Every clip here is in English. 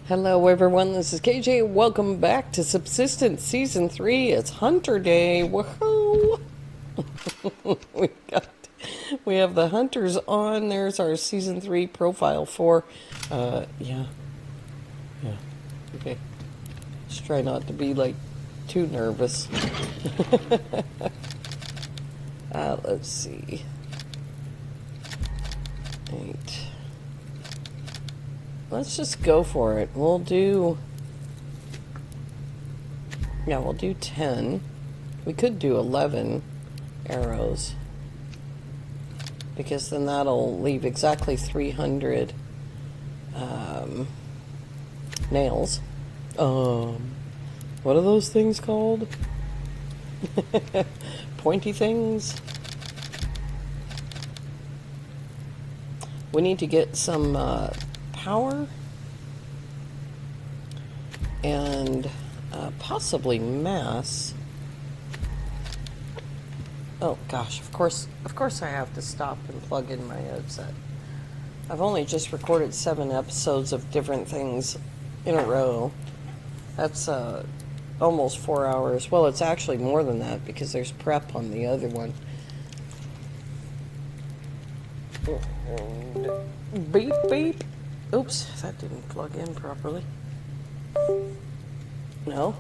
Hello, everyone. This is KJ. Welcome back to Subsistence Season 3. It's Hunter Day. Woohoo! we got, we have the hunters on. There's our Season 3 profile for. Yeah. Okay. Just try not to be, like, too nervous. Let's see. 8. Let's just go for it. We'll do 10. We could do 11 arrows, because then that'll leave exactly 300 nails. What are those things called? Pointy things? We need to get some power and possibly mass. Oh gosh, of course I have to stop and plug in my headset. I've only just recorded 7 episodes of different things in a row. That's almost 4 hours. Well, it's actually more than that because there's prep on the other one. Beep beep. Oops, that didn't plug in properly. No?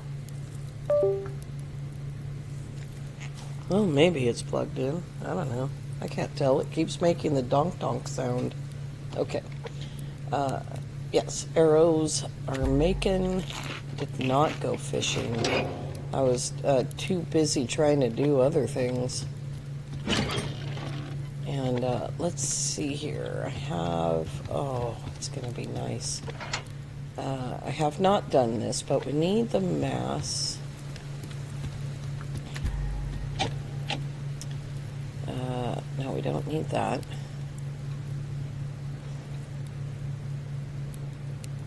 Well, maybe it's plugged in. I don't know. I can't tell. It keeps making the donk donk sound. Okay. Yes, arrows are making. Did not go fishing. I was too busy trying to do other things. And let's see here. I have, it's going to be nice. I have not done this, but we need the mass. No, we don't need that.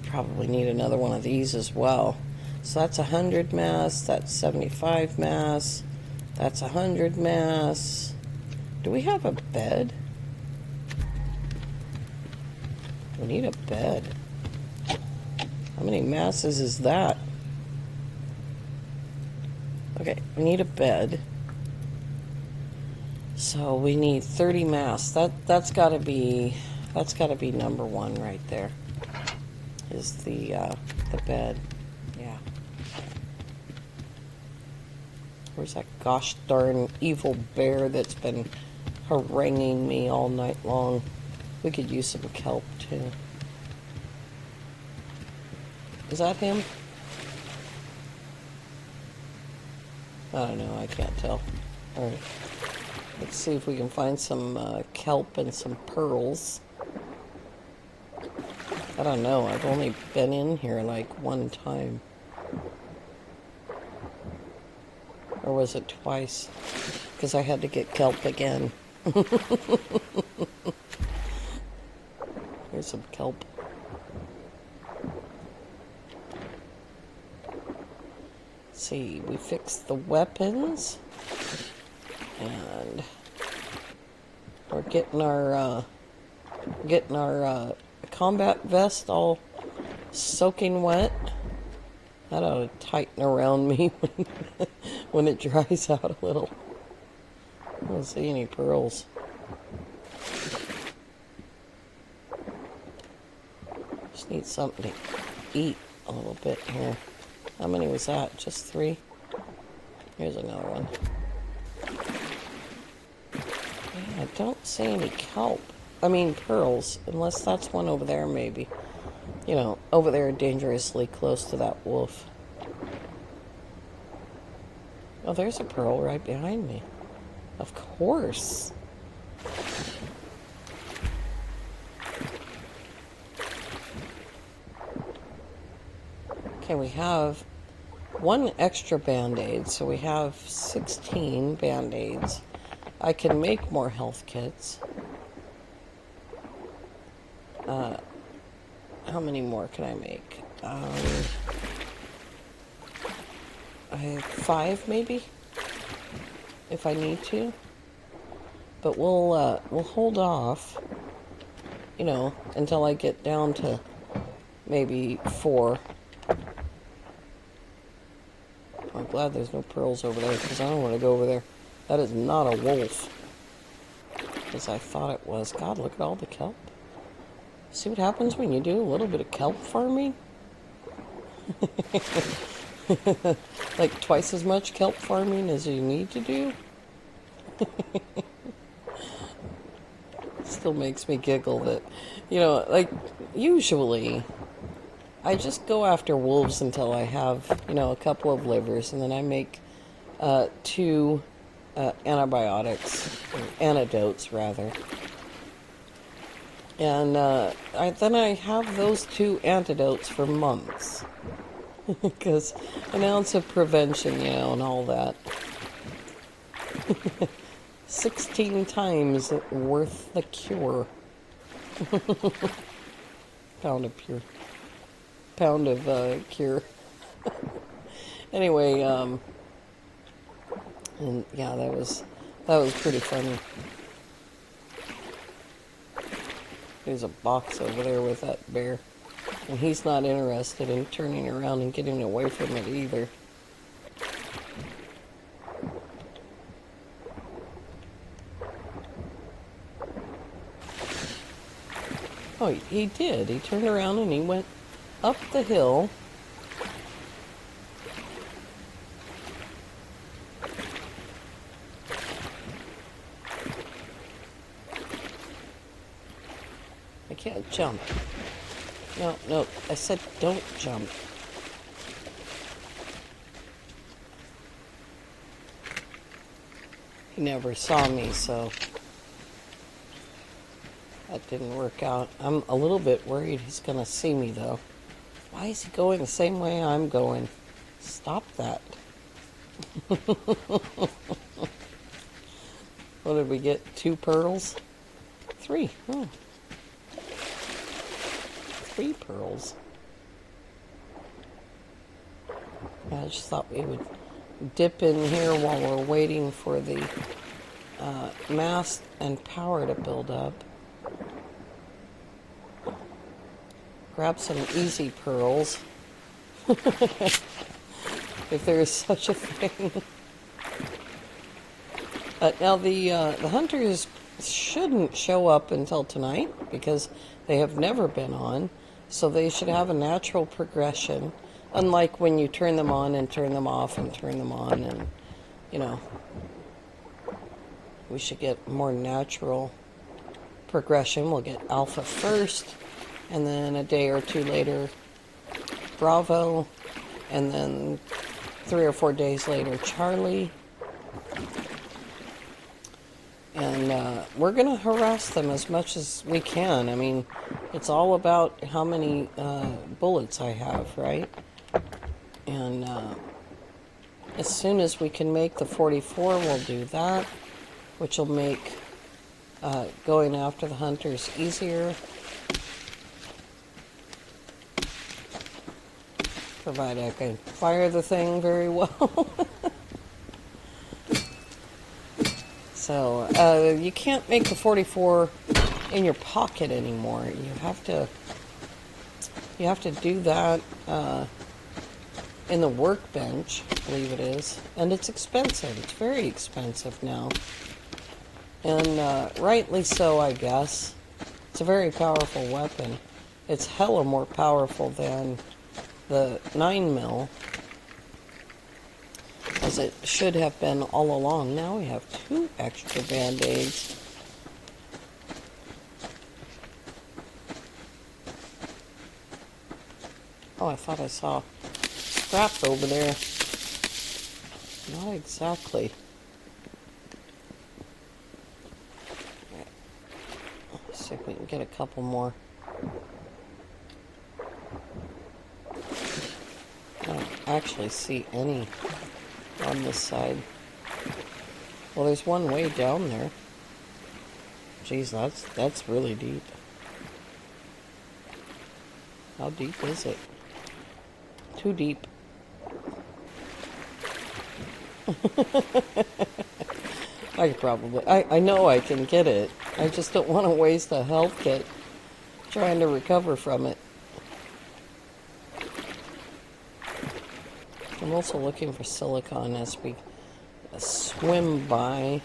Probably need another one of these as well. So that's 100 mass, that's 75 mass, that's 100 mass. Do we have a bed? We need a bed. How many masses is that? Okay, we need a bed. So we need 30 mass. That's gotta be number 1 right there. Is the bed. Yeah. Where's that gosh darn evil bear that's been haranguing me all night long? We could use some kelp too. Is that him? I don't know, I can't tell. Alright. Let's see if we can find some kelp and some pearls. I don't know, I've only been in here like one time. Or was it twice? Because I had to get kelp again. Here's some kelp. Let's see, we fixed the weapons. And we're getting our combat vest all soaking wet. That ought to tighten around me when it dries out a little. I don't see any pearls. Just need something to eat a little bit here. How many was that? Just 3? Here's another one. Yeah, I don't see any kelp. I mean pearls, unless that's one over there maybe. You know, over there dangerously close to that wolf. Oh, there's a pearl right behind me. Of course. Okay, we have 1 extra band-aid, so we have 16 band-aids. I can make more health kits. How many more can I make? I have 5 maybe, if I need to. But we'll hold off, you know, until I get down to maybe 4. I'm glad there's no pearls over there, because I don't want to go over there. That is not a wolf, as I thought it was. God, look at all the kelp. See what happens when you do a little bit of kelp farming? Like twice as much kelp farming as you need to do? Still makes me giggle that, like, usually I just go after wolves until I have, a couple of livers, and then I make 2 antibiotics, or antidotes rather. And then I have those 2 antidotes for months. Because an ounce of prevention, and all that. 16 times worth the cure. Pound of cure. Anyway, and yeah, that was pretty funny. There's a box over there with that bear, and he's not interested in turning around and getting away from it either. Oh, he did. He turned around and he went up the hill. I can't jump. No, I said don't jump. He never saw me, so that didn't work out. I'm a little bit worried he's going to see me, though. Why is he going the same way I'm going? Stop that. What did we get? 2 pearls? 3. Oh. 3 pearls. I just thought we would dip in here while we're waiting for the mast and power to build up. Grab some easy pearls. If there is such a thing. Now the hunters shouldn't show up until tonight because they have never been on, so they should have a natural progression, unlike when you turn them on and turn them off and turn them on, and we should get more natural progression. We'll get Alpha first, and then a day or 2 later Bravo, and then 3 or 4 days later Charlie. And we're going to harass them as much as we can. I mean, it's all about how many bullets I have, right? And as soon as we can make the 44, we'll do that, which will make going after the hunters easier, provided I can fire the thing very well. So, you can't make the 44 in your pocket anymore. You have to do that in the workbench, I believe it is. And it's expensive. It's very expensive now. And rightly so, I guess. It's a very powerful weapon. It's hella more powerful than the 9mm. As it should have been all along. Now we have 2 extra band-aids. Oh, I thought I saw scrap over there. Not exactly. Let's see if we can get a couple more. I don't actually see any on this side. Well, there's one way down there. Jeez, that's really deep. How deep is it? Too deep. I know I can get it. I just don't want to waste a health kit trying to recover from it. I'm also looking for silicon as we swim by.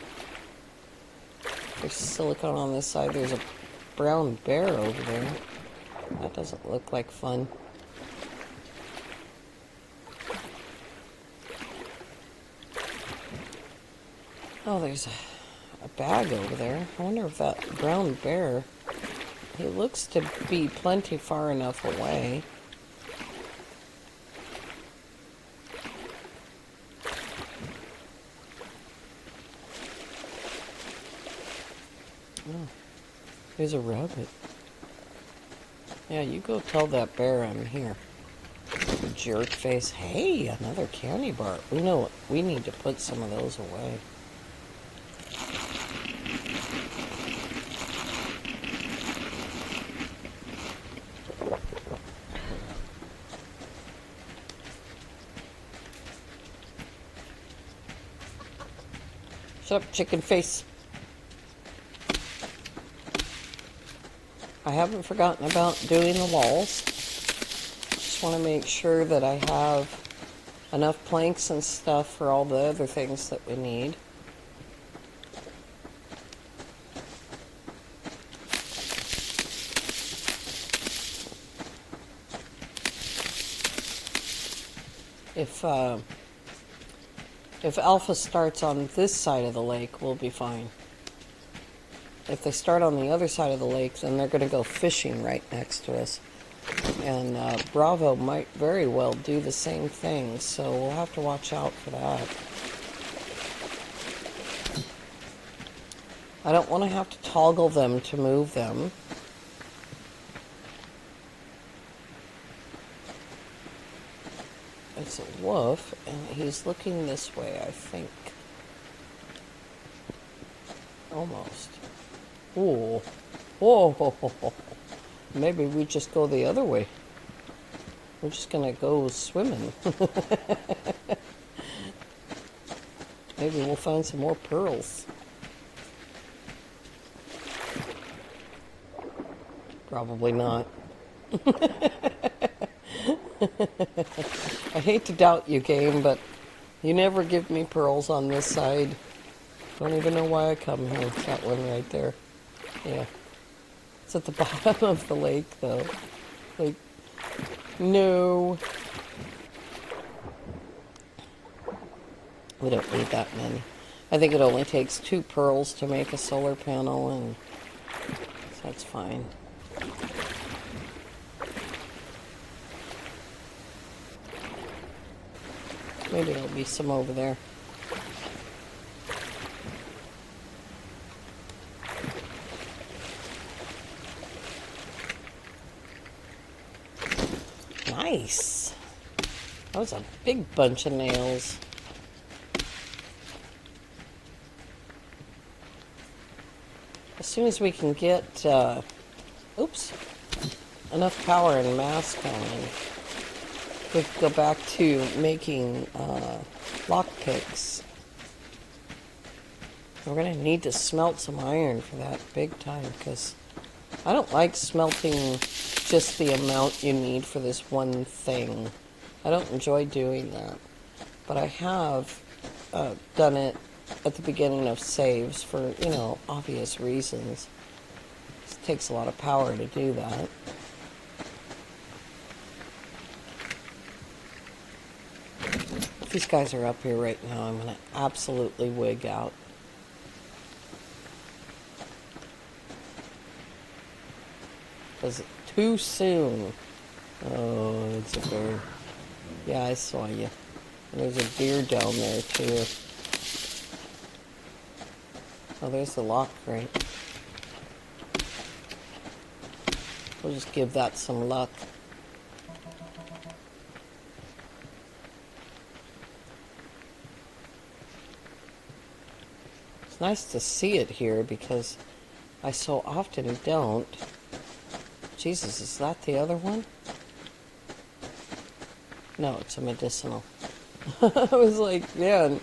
There's silicon on this side. There's a brown bear over there. That doesn't look like fun. Oh, there's a bag over there. I wonder if that brown bear, he looks to be plenty far enough away. Oh, there's a rabbit. Yeah, you go tell that bear I'm here. Jerk face. Hey, another candy bar. We know we need to put some of those away. Shut up, chicken face. I haven't forgotten about doing the walls. Just want to make sure that I have enough planks and stuff for all the other things that we need. If Alpha starts on this side of the lake, we'll be fine. If they start on the other side of the lake, then they're going to go fishing right next to us. And Bravo might very well do the same thing, so we'll have to watch out for that. I don't want to have to toggle them to move them. It's a wolf, and he's looking this way, I think. Almost. Ooh. Whoa. Maybe we just go the other way. We're just gonna go swimming. Maybe we'll find some more pearls. Probably not. I hate to doubt you, game, but you never give me pearls on this side. Don't even know why I come here. That one right there. Yeah. It's at the bottom of the lake, though. Like, no. We don't need that many. I think it only takes 2 pearls to make a solar panel, and so that's fine. Maybe there'll be some over there. Nice. That was a big bunch of nails. As soon as we can get, enough power and mass going, we can go back to making lockpicks. We're going to need to smelt some iron for that big time, because I don't like smelting just the amount you need for this one thing. I don't enjoy doing that. But I have done it at the beginning of saves for, obvious reasons. It takes a lot of power to do that. If these guys are up here right now, I'm going to absolutely wig out. Because too soon. Oh, it's a bear. Yeah, I saw you. And there's a deer down there, too. Oh, there's the lock crate. We'll just give that some luck. It's nice to see it here because I so often don't. Jesus, is that the other one? No, it's a medicinal. I was like, man,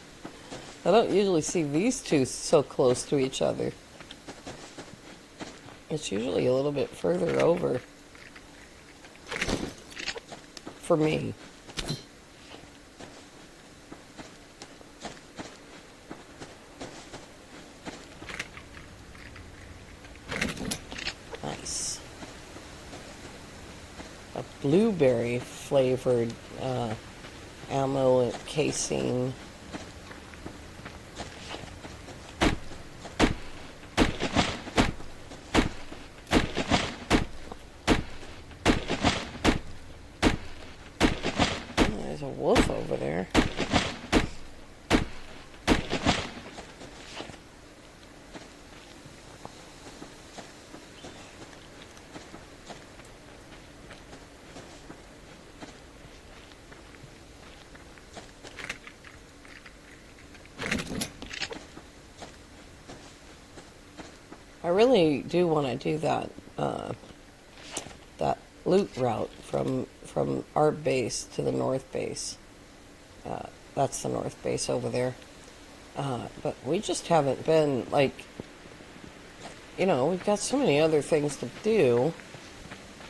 I don't usually see these two so close to each other. It's usually a little bit further over. For me. a blueberry flavored ammo casing. There's a wolf over there. I really do want to do that that loot route from our base to the north base. That's the north base over there. But we just haven't been, like, you know, we've got so many other things to do.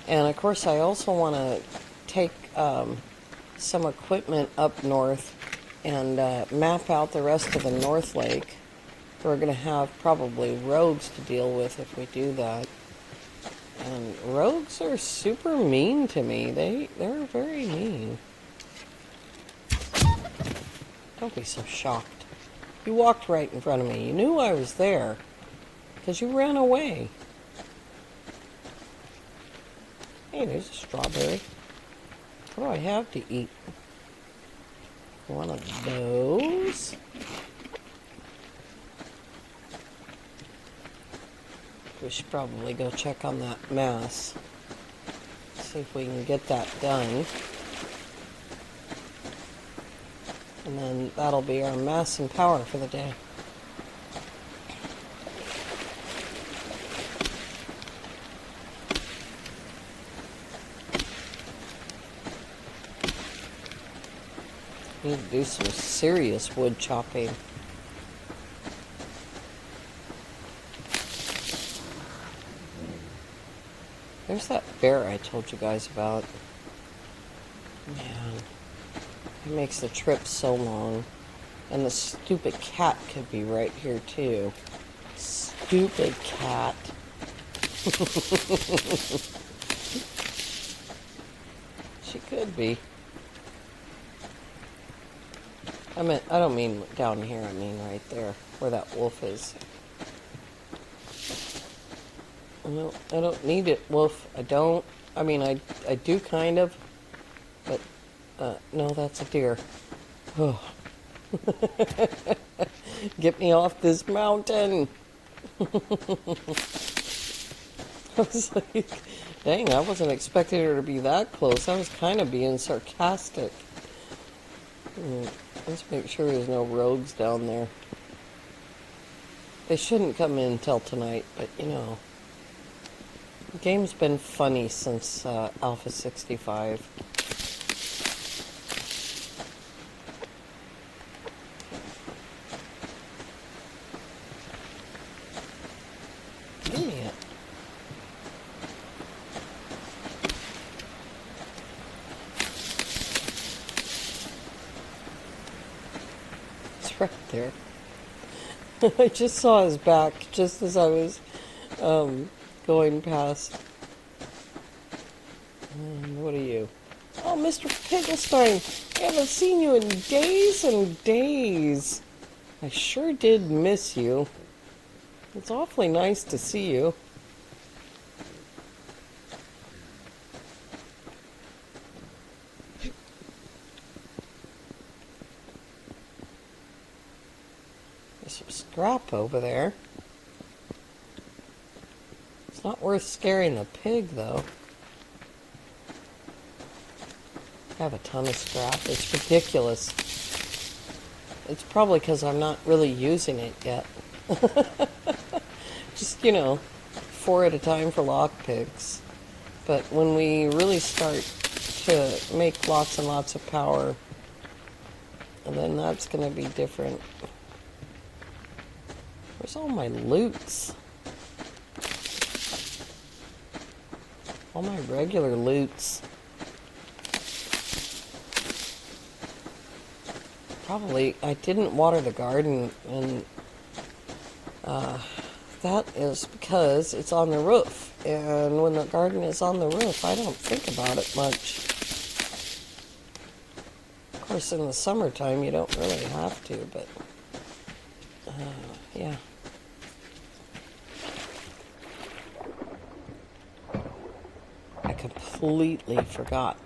And of course I also want to take some equipment up north and map out the rest of the North Lake. We're going to have probably rogues to deal with if we do that. And rogues are super mean to me. They're very mean. Don't be so shocked. You walked right in front of me. You knew I was there because you ran away. Hey, there's a strawberry. What do I have to eat? One of those. We should probably go check on that mass. See if we can get that done. And then that'll be our mass and power for the day. Need to do some serious wood chopping. There's that bear I told you guys about. Man, it makes the trip so long. And the stupid cat could be right here too. Stupid cat. She could be. I don't mean down here, I mean right there, where that wolf is. I don't need it, wolf. I don't. I mean, I do kind of. But, no, that's a deer. Oh. Get me off this mountain. I was like, dang, I wasn't expecting her to be that close. I was kind of being sarcastic. Let's make sure there's no rogues down there. They shouldn't come in till tonight, but, you know. The game's been funny since Alpha 65. Give me it. It's right there. I just saw his back just as I was going past. What are you? Oh, Mr. Pigglestein, I haven't seen you in days and days. I sure did miss you. It's awfully nice to see you. There's some scrap over there. It's not worth scaring a pig, though. I have a ton of scrap. It's ridiculous. It's probably because I'm not really using it yet. Just, you know, 4 at a time for lockpicks. But when we really start to make lots and lots of power, and then that's going to be different. Where's all my loots? All my regular loots. Probably, I didn't water the garden, and that is because it's on the roof. And when the garden is on the roof, I don't think about it much. Of course, in the summertime, you don't really have to, but yeah. I completely forgot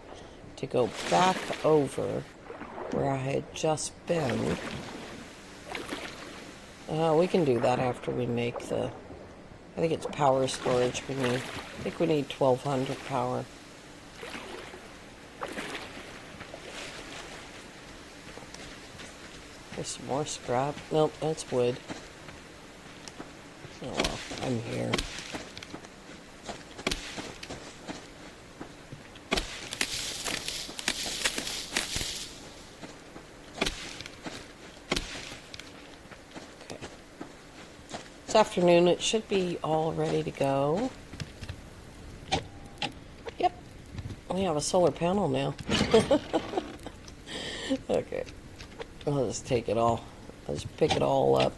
to go back over where I had just been. We can do that after we make the, I think it's power storage we need. I think we need 1200 power. There's some more scrap. Nope, that's wood. Oh well, I'm here. This afternoon it should be all ready to go. Yep, we have a solar panel now. Okay, I'll just take it all. I'll just pick it all up.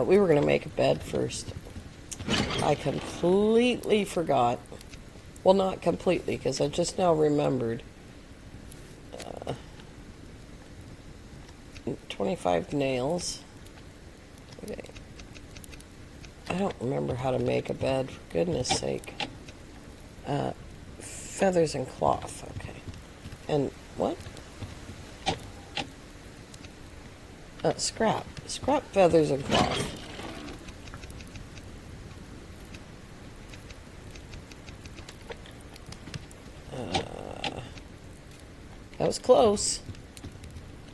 We were going to make a bed first. I completely forgot. Well, not completely, because I just now remembered. 25 nails. Okay. I don't remember how to make a bed, for goodness sake. Feathers and cloth, okay. And what? Scrap. Scrap, feathers, and cloth. That was close.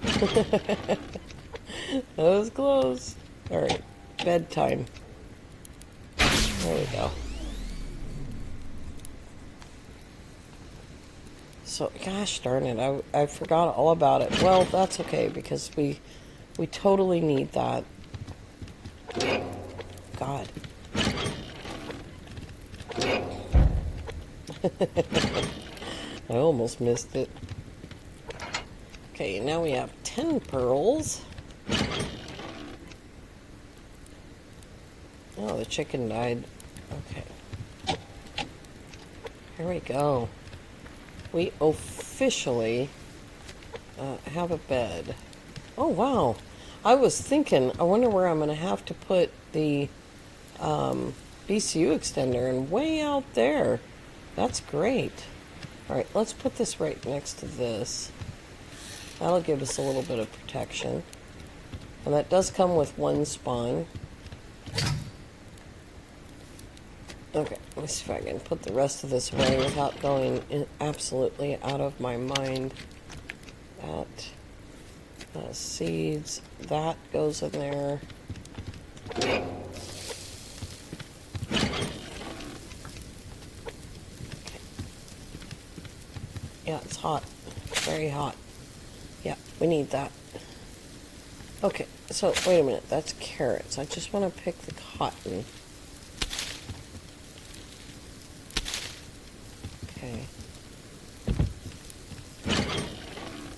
That was close. Alright, bedtime. There we go. So, gosh darn it, I forgot all about it. Well, that's okay, because we totally need that. God. I almost missed it. Okay, now we have 10 pearls. Oh, the chicken died. Okay. Here we go. We officially have a bed. Oh, wow. I was thinking, I wonder where I'm going to have to put the BCU extender, and way out there. That's great. All right, let's put this right next to this. That'll give us a little bit of protection. And that does come with one spawn. Okay, let me see if I can put the rest of this away without going absolutely out of my mind. That seeds, that goes in there. Okay. Yeah, it's hot. Very hot. Yeah, we need that. Okay, so wait a minute. That's carrots. I just want to pick the cotton. Okay.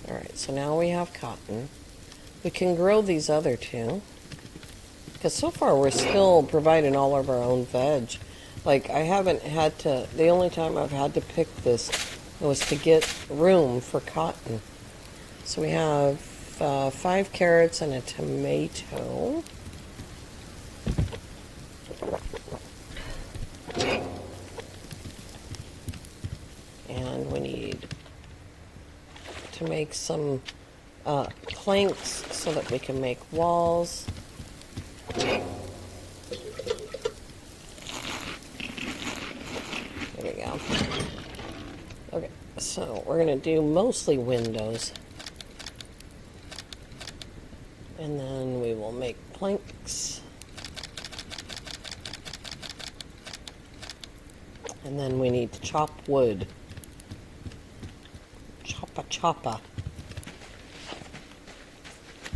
Alright, so now we have cotton. We can grow these other two. Because so far we're still providing all of our own veg. Like, I haven't had to... The only time I've had to pick this was to get room for cotton. So we have 5 carrots and a tomato. And we need to make some planks so that we can make walls. There we go. Okay, so we're going to do mostly windows. And then we will make planks. And then we need to chop wood. Choppa.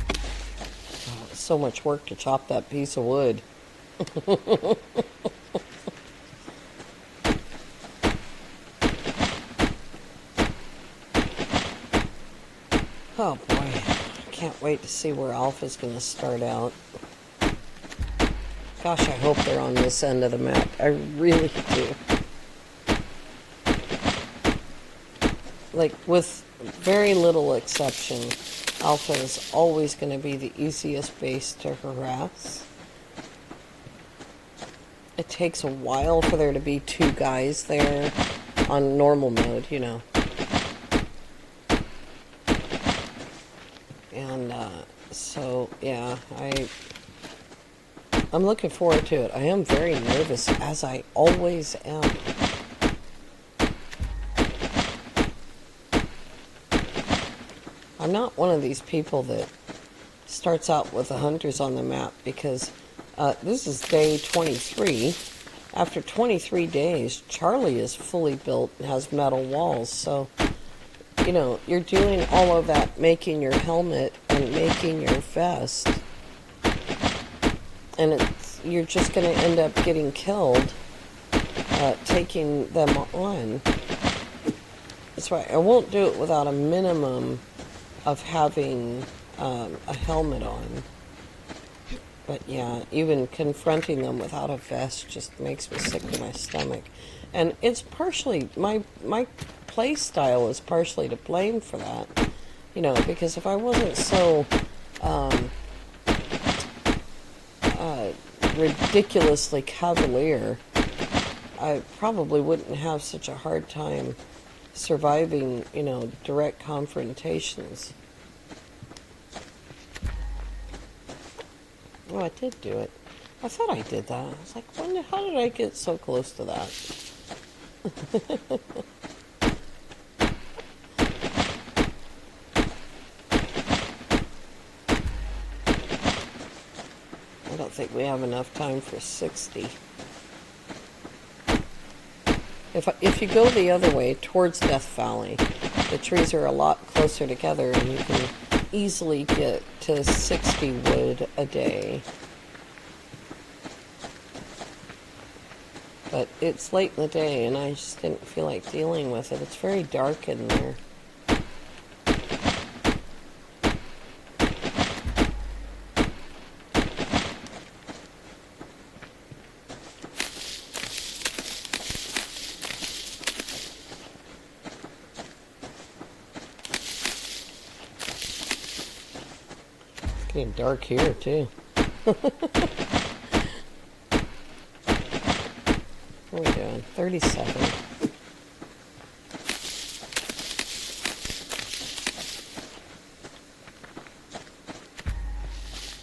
Oh, it's so much work to chop that piece of wood. Oh boy, I can't wait to see where Alpha's going to start out. Gosh, I hope they're on this end of the map. I really do. Like, with very little exception, Alpha is always going to be the easiest base to harass. It takes a while for there to be two guys there on normal mode, you know. And so, yeah, I'm looking forward to it. I am very nervous, as I always am. I'm not one of these people that starts out with the hunters on the map, because this is day 23. After 23 days, Charlie is fully built and has metal walls. So, you know, you're doing all of that, making your helmet and making your vest. And you're just going to end up getting killed taking them on. That's why I won't do it without a minimum of having a helmet on. But yeah, even confronting them without a vest just makes me sick to my stomach. And it's partially, my play style is partially to blame for that. You know, because if I wasn't so ridiculously cavalier, I probably wouldn't have such a hard time surviving, you know, direct confrontations. Oh, I did do it. I thought I did that. I was like, how did I get so close to that? I don't think we have enough time for 60. If you go the other way, towards Death Valley, the trees are a lot closer together and you can easily get to 60 wood a day. But it's late in the day and I just didn't feel like dealing with it. It's very dark in there. It's getting dark here too. What are we doing? 37.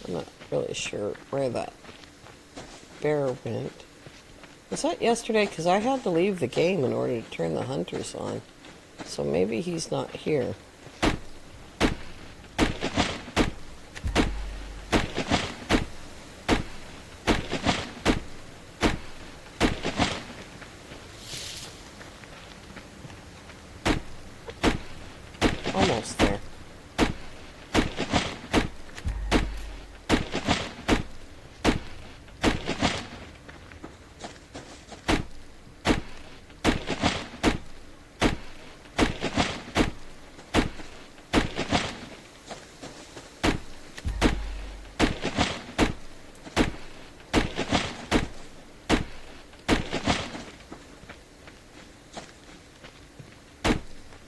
I'm not really sure where that bear went. Was that yesterday? Because I had to leave the game in order to turn the hunters on. So maybe he's not here. Almost there.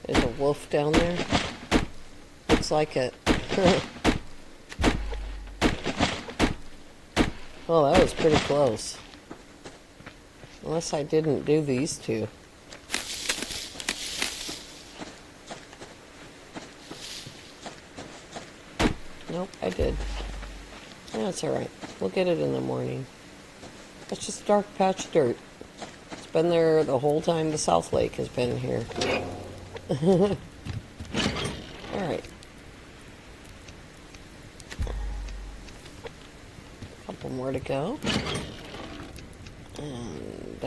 There's a wolf down there. Looks like it. Well, that was pretty close. Unless I didn't do these two. Nope, I did. That's alright. We'll get it in the morning. It's just a dark patch of dirt. It's been there the whole time the South Lake has been here. Alright. Couple more to go. And,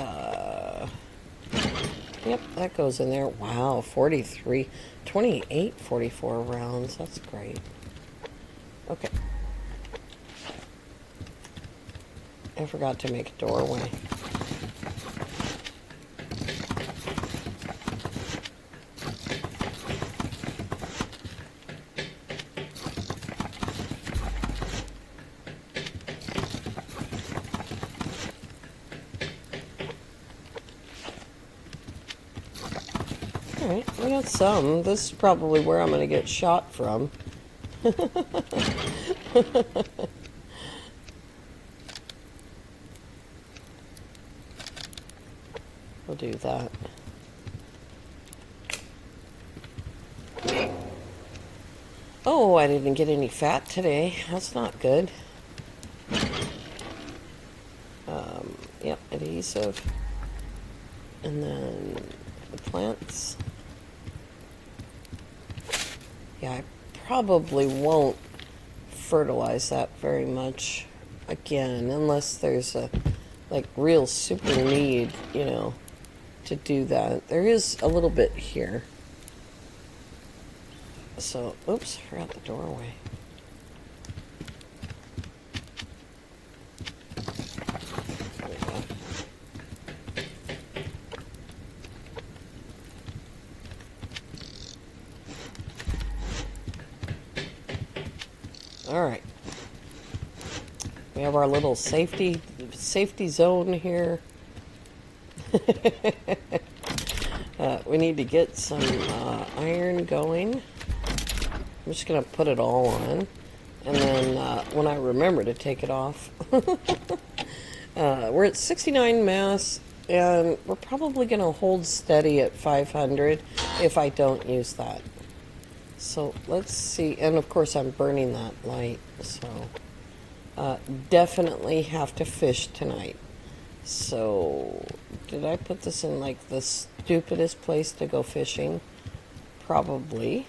yep, that goes in there. Wow, 43, 28, 44 rounds. That's great. Okay. I forgot to make a doorway. Alright, we got some. This is probably where I'm going to get shot from. We'll do that. Oh, I didn't get any fat today. That's not good. Yep, adhesive. And then the plants. Yeah, I probably won't fertilize that very much again, unless there's a like real super need, you know, to do that. There is a little bit here. So, oops, forgot the doorway. There we go. All right. We have our little safety zone here. We need to get some iron going. I'm just going to put it all on. And then when I remember to take it off. We're at 69 mass. And we're probably going to hold steady at 500 if I don't use that. So let's see. And of course I'm burning that light. So definitely have to fish tonight. So did I put this in like the stupidest place to go fishing? Probably.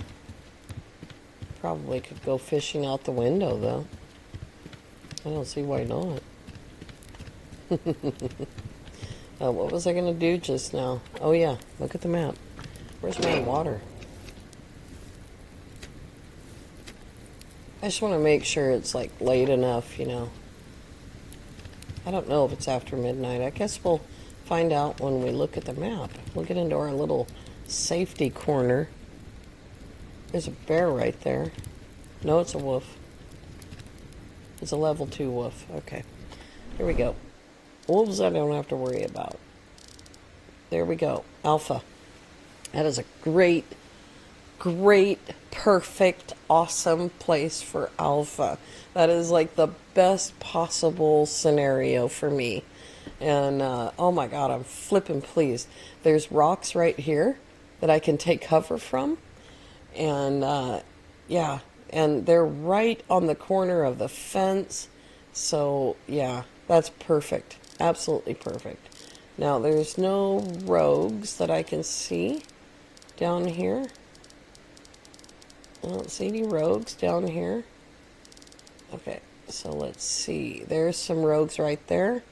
Probably could go fishing out the window though. I don't see why not. What was I going to do just now? Oh yeah, look at the map. Where's my water? I just want to make sure it's like late enough, you know. I don't know if it's after midnight. I guess we'll find out when we look at the map. We'll get into our little safety corner. There's a bear right there. No, it's a wolf. It's a level 2 wolf. Okay. Here we go. Wolves I don't have to worry about. There we go. Alpha. That is a great, perfect, awesome place for alpha. That is like the best possible scenario for me. And, oh my God, I'm flipping pleased. There's rocks right here that I can take cover from. And, yeah, and they're right on the corner of the fence. So, yeah, that's perfect. Absolutely perfect. Now, there's no rogues that I can see down here. I don't see any rogues down here. Okay, so let's see. There's some rogues right there.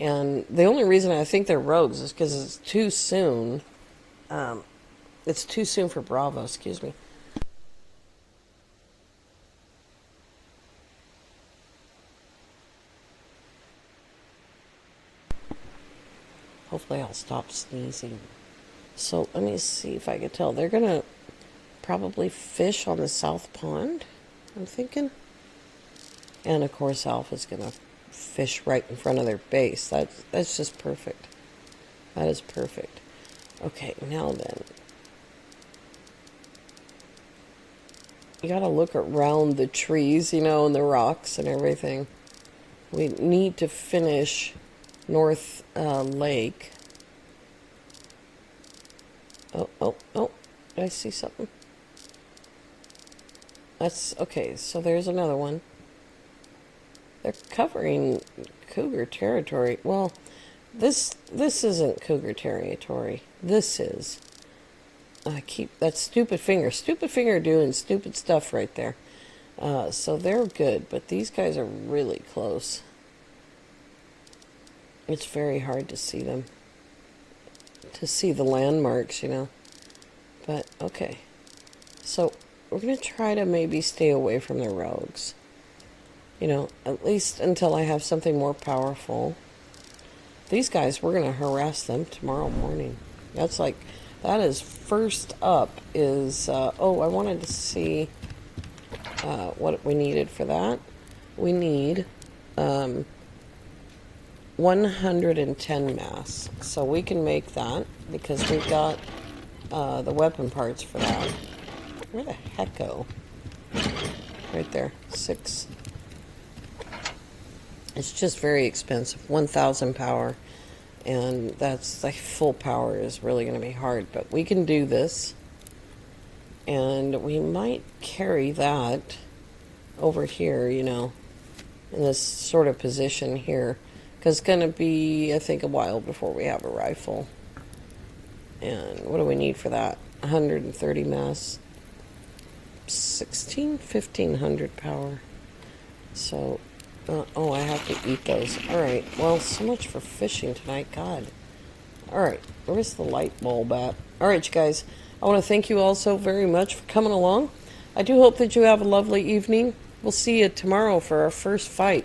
And the only reason I think they're rogues is because it's too soon. It's too soon for Bravo, excuse me. Hopefully I'll stop sneezing. So let me see if I can tell. They're going to probably fish on the south pond, I'm thinking. And of course Alpha's going to fish right in front of their base. That's just perfect. That is perfect. Okay, now then. You got to look around the trees, you know, and the rocks and everything. We need to finish North Lake. Oh, did I see something? That's, okay, so there's another one. They're covering cougar territory. Well, this isn't cougar territory. This is. I keep, that stupid finger doing stupid stuff right there. So they're good, but these guys are really close. It's very hard to see them. To see the landmarks, you know. But, okay. So, we're going to try to maybe stay away from the rogues. You know, at least until I have something more powerful. These guys, we're going to harass them tomorrow morning. That's like, that is first up is, oh, I wanted to see what we needed for that. We need, 110 mass. So we can make that because we've got the weapon parts for that. Where the heck go? Right there. 6. It's just very expensive. 1,000 power. And that's like full power is really going to be hard. But we can do this. And we might carry that over here, you know, in this sort of position here. Because it's going to be, I think, a while before we have a rifle. And what do we need for that? 130 mass. 1,500 power. So, oh, I have to eat those. Alright, well, so much for fishing tonight. God. Alright, where's the light bulb at? Alright, you guys, I want to thank you all so very much for coming along. I do hope that you have a lovely evening. We'll see you tomorrow for our first fight.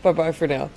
Bye-bye for now.